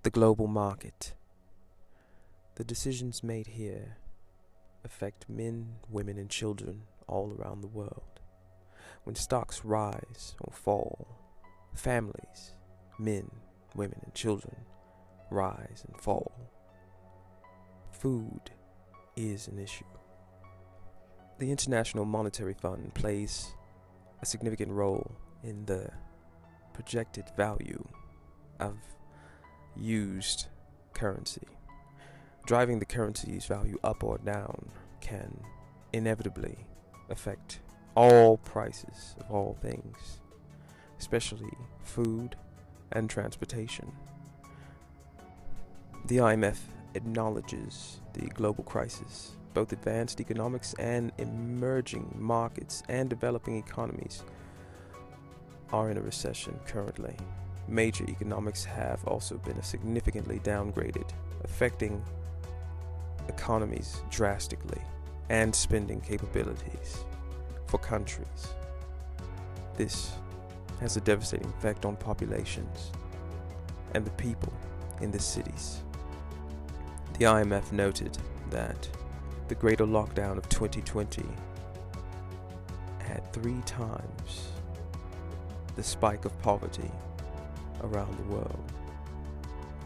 The global market. The decisions made here affect men, women, and children all around the world. When stocks rise or fall, families, men, women, and children rise and fall. Food is an issue. The International Monetary Fund plays a significant role in the projected value of used currency. Driving the currency's value up or down can inevitably affect all prices of all things, especially food and transportation. The IMF acknowledges the global crisis. Both advanced economics and emerging markets and developing economies are in a recession currently. Major economics have also been significantly downgraded, affecting economies drastically and spending capabilities for countries. This has a devastating effect on populations and the people in the cities. The IMF noted that the greater lockdown of 2020 had 3 times the spike of poverty around the world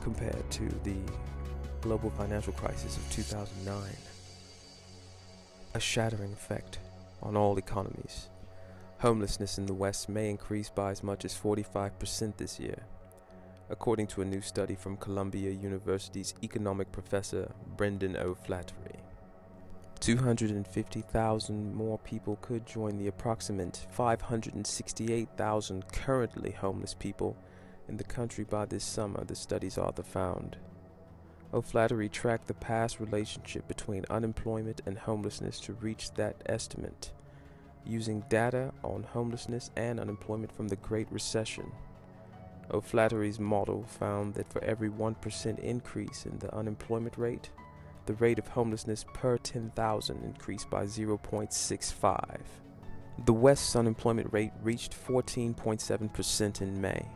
compared to the global financial crisis of 2009. A shattering effect on all economies. Homelessness in the West may increase by as much as 45% this year, according to a new study from Columbia University's economic professor Brendan O'Flaherty. 250,000 more people could join the approximate 568,000 currently homeless people in the country by this summer, the study's author found. O'Flaherty tracked the past relationship between unemployment and homelessness to reach that estimate, using data on homelessness and unemployment from the Great Recession. O'Flaherty's model found that for every 1% increase in the unemployment rate, the rate of homelessness per 10,000 increased by 0.65. The West's unemployment rate reached 14.7% in May,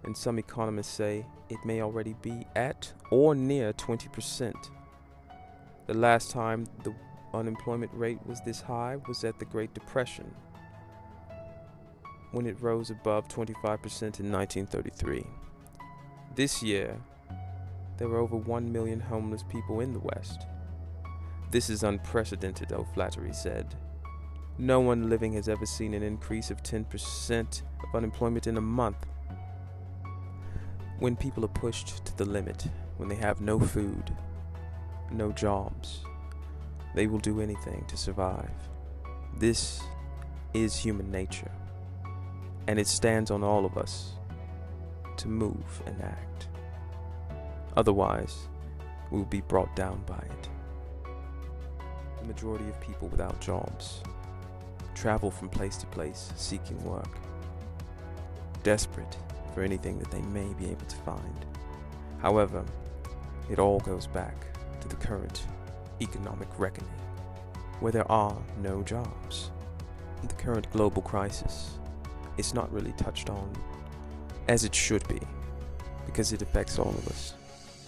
and some economists say it may already be at or near 20%. The last time the unemployment rate was this high was at the Great Depression, when it rose above 25% in 1933. This year, there were over 1 million homeless people in the West. This is unprecedented, O'Flaherty said. No one living has ever seen an increase of 10% of unemployment in a month. When people are pushed to the limit, when they have no food, no jobs, they will do anything to survive. This is human nature, and it stands on all of us to move and act. Otherwise, we will be brought down by it. The majority of people without jobs travel from place to place seeking work, desperate for anything that they may be able to find. However, it all goes back to the current economic reckoning, where there are no jobs. The current global crisis is not really touched on as it should be, because it affects all of us,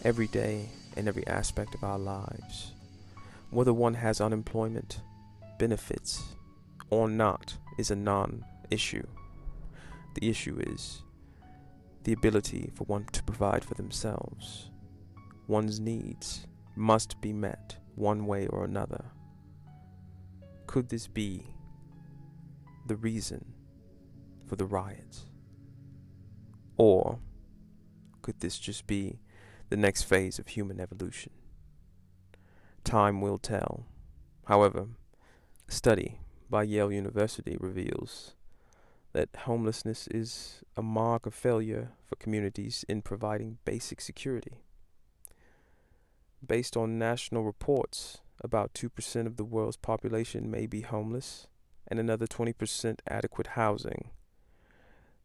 every day in every aspect of our lives. Whether one has unemployment, benefits, or not is a non-issue. The issue is the ability for one to provide for themselves. One's needs must be met one way or another. Could this be the reason for the riots? Or could this just be the next phase of human evolution? Time will tell. However, a study by Yale University reveals that homelessness is a mark of failure for communities in providing basic security. Based on national reports, about 2% of the world's population may be homeless, and another 20% adequate housing.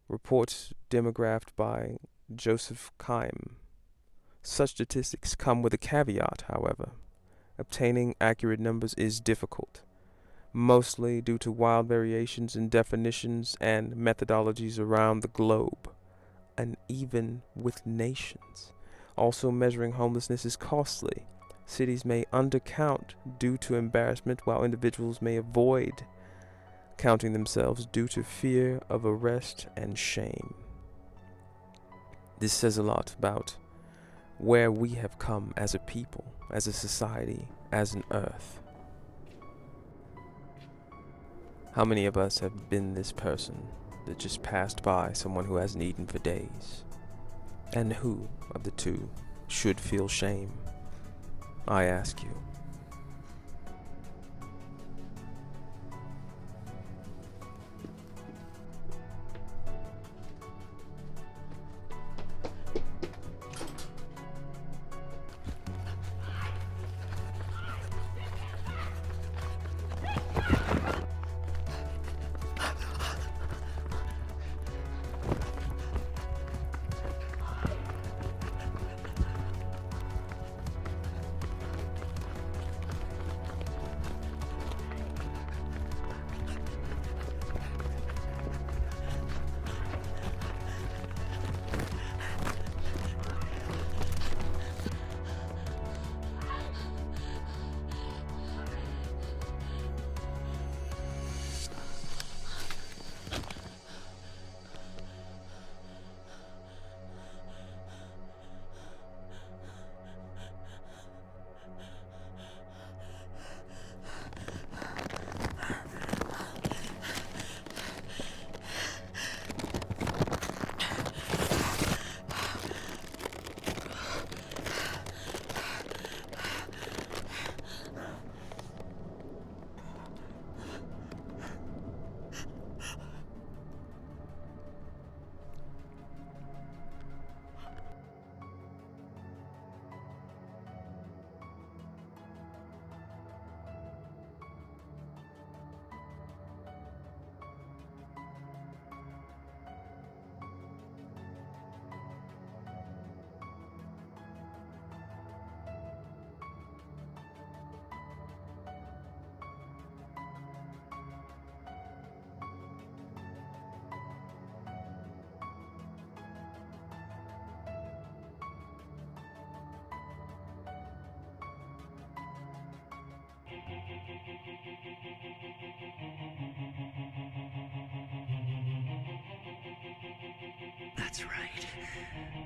Reports demographed by Joseph Keim. Such statistics come with a caveat, however. Obtaining accurate numbers is difficult, mostly due to wild variations in definitions and methodologies around the globe, and even with nations. Also, measuring homelessness is costly. Cities may undercount due to embarrassment, while individuals may avoid counting themselves due to fear of arrest and shame. This says a lot about where we have come as a people, as a society, as an earth. How many of us have been this person that just passed by someone who hasn't eaten for days? And who of the two should feel shame? I ask you. That's right.